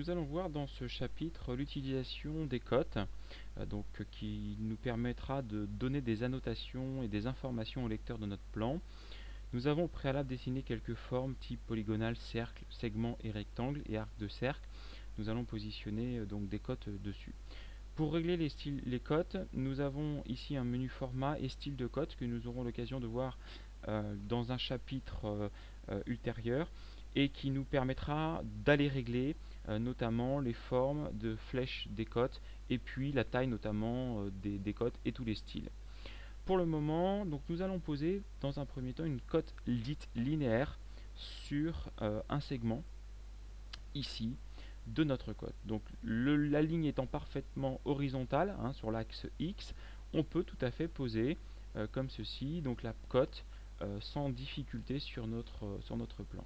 nous allons voir dans ce chapitre l'utilisation des cotes, qui nous permettra de donner des annotations et des informations au lecteur de notre plan. Nous avons au préalable dessiné quelques formes type polygonale, cercle, segment et rectangle et arc de cercle. Nous allons positionner donc des cotes dessus. Pour régler les cotes, nous avons ici un menu format et style de cotes que nous aurons l'occasion de voir dans un chapitre ultérieur et qui nous permettra d'aller régler notamment les formes de flèches des cotes et puis la taille notamment des cotes et tous les styles. Pour le moment, donc nous allons poser dans un premier temps une cote dite linéaire sur un segment ici de notre cote. Donc la ligne étant parfaitement horizontale sur l'axe X, on peut tout à fait poser comme ceci donc la cote sans difficulté sur notre plan.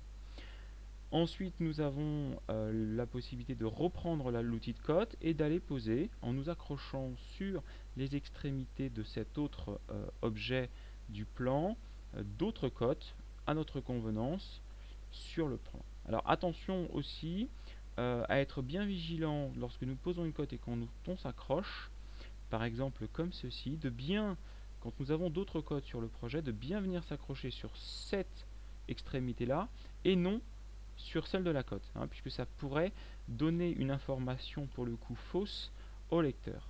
Ensuite, nous avons la possibilité de reprendre l'outil de cote et d'aller poser en nous accrochant sur les extrémités de cet autre objet du plan d'autres cotes à notre convenance sur le plan. Alors attention aussi à être bien vigilant lorsque nous posons une cote et quand on s'accroche, par exemple comme ceci, quand nous avons d'autres cotes sur le projet, de bien venir s'accrocher sur cette extrémité-là et non sur celle de la cote, puisque ça pourrait donner une information pour le coup fausse au lecteur.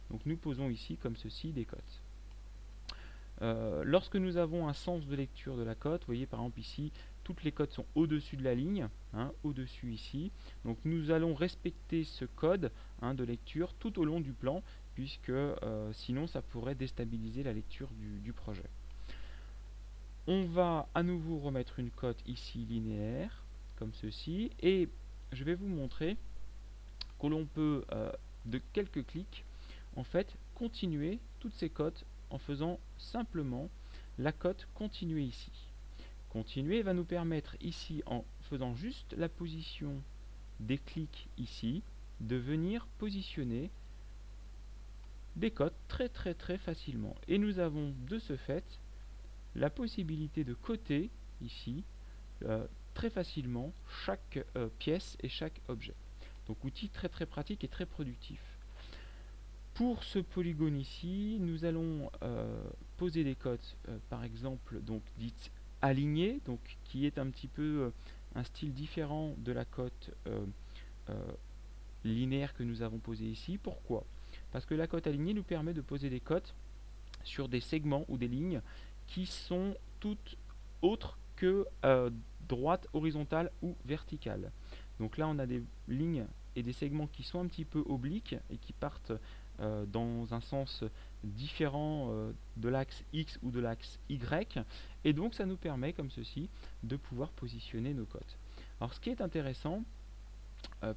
Donc nous posons ici comme ceci des cotes. Lorsque nous avons un sens de lecture de la cote, vous voyez par exemple ici, toutes les cotes sont au-dessus de la ligne, au-dessus ici. Donc nous allons respecter ce code de lecture tout au long du plan, puisque sinon ça pourrait déstabiliser la lecture du projet. On va à nouveau remettre une cote ici linéaire, comme ceci, et je vais vous montrer que l'on peut, de quelques clics, en fait, continuer toutes ces cotes en faisant simplement la cote continuer ici. Continuer va nous permettre ici, en faisant juste la position des clics ici, de venir positionner des cotes très facilement. Et nous avons de ce fait la possibilité de coter ici très facilement chaque pièce et chaque objet. Donc outil très pratique et très productif. Pour ce polygone ici, nous allons poser des cotes, par exemple, donc dites alignées, donc qui est un petit peu un style différent de la cote linéaire que nous avons posée ici. Pourquoi? Parce que la cote alignée nous permet de poser des cotes sur des segments ou des lignes qui sont toutes autres que droite, horizontale ou verticale. Donc là on a des lignes et des segments qui sont un petit peu obliques et qui partent dans un sens différent de l'axe X ou de l'axe Y, et donc ça nous permet comme ceci de pouvoir positionner nos cotes. Alors ce qui est intéressant,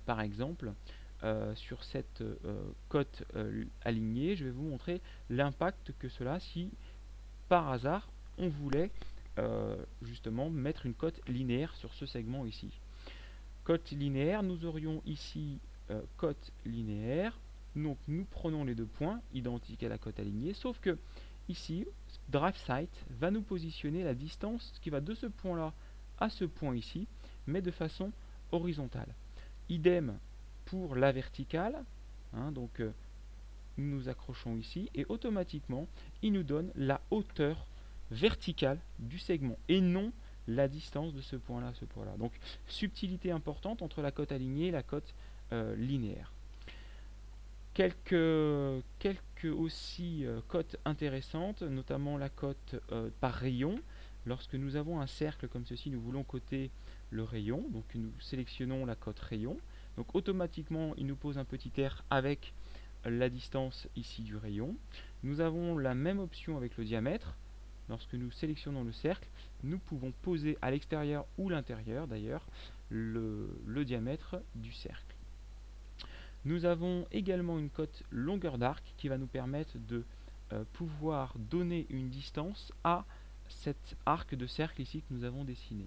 par exemple, sur cette cote alignée, je vais vous montrer l'impact que cela si par hasard on voulait justement mettre une cote linéaire sur ce segment ici. Cote linéaire, nous aurions ici cote linéaire, donc nous prenons les deux points identiques à la cote alignée, sauf que ici DriveSite va nous positionner la distance qui va de ce point là à ce point ici, mais de façon horizontale. Idem pour la verticale, donc nous nous accrochons ici et automatiquement il nous donne la hauteur verticale du segment et non la distance de ce point là à ce point là. Donc subtilité importante entre la cote alignée et la cote linéaire. Quelques aussi cotes intéressantes, notamment la cote par rayon. Lorsque nous avons un cercle comme ceci, nous voulons coter le rayon, donc nous sélectionnons la cote rayon. Donc automatiquement il nous pose un petit R avec la distance ici du rayon. Nous avons la même option avec le diamètre. Lorsque nous sélectionnons le cercle, nous pouvons poser à l'extérieur ou l'intérieur d'ailleurs le diamètre du cercle. Nous avons également une cote longueur d'arc qui va nous permettre de pouvoir donner une distance à cet arc de cercle ici que nous avons dessiné.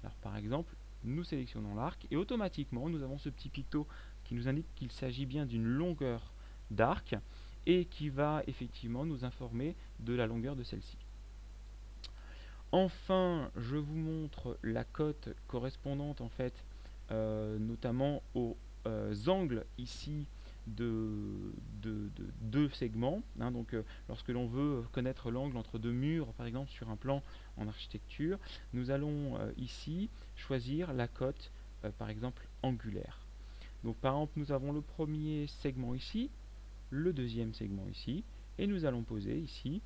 Alors par exemple, nous sélectionnons l'arc et automatiquement nous avons ce petit picto qui nous indique qu'il s'agit bien d'une longueur d'arc et qui va effectivement nous informer de la longueur de celle-ci. Enfin, je vous montre la cote correspondante en fait notamment au angles ici de deux segments, hein. Donc lorsque l'on veut connaître l'angle entre deux murs, par exemple sur un plan en architecture, nous allons ici choisir la cote, par exemple angulaire. Donc par exemple, nous avons le premier segment ici, le deuxième segment ici, et nous allons poser ici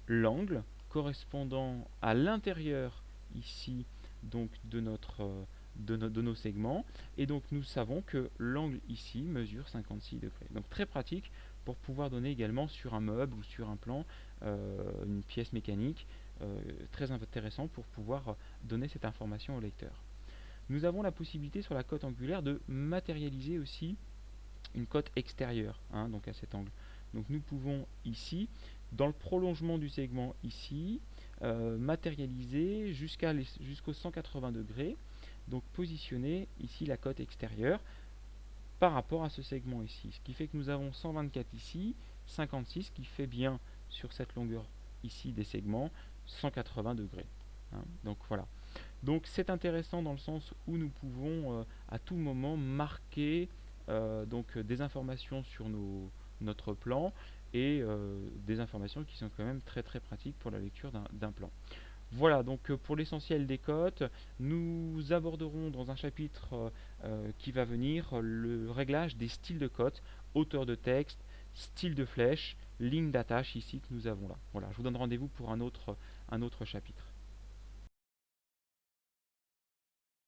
l'angle correspondant à l'intérieur ici donc de nos segments, et donc nous savons que l'angle ici mesure 56 degrés. Donc très pratique pour pouvoir donner également sur un meuble ou sur un plan une pièce mécanique, très intéressant pour pouvoir donner cette information au lecteur. Nous avons la possibilité sur la cote angulaire de matérialiser aussi une cote extérieure, hein, donc à cet angle. Donc nous pouvons ici, dans le prolongement du segment ici, matérialiser jusqu'aux 180 degrés, donc positionner ici la cote extérieure par rapport à ce segment ici. Ce qui fait que nous avons 124 ici, 56 qui fait bien sur cette longueur ici des segments 180 degrés. Hein. Donc voilà. Donc c'est intéressant dans le sens où nous pouvons à tout moment marquer des informations sur notre plan et des informations qui sont quand même très très pratiques pour la lecture d'un plan. Voilà donc pour l'essentiel des cotes. Nous aborderons dans un chapitre qui va venir le réglage des styles de cotes, hauteur de texte, style de flèche, ligne d'attache ici que nous avons là. Voilà, je vous donne rendez-vous pour un autre chapitre.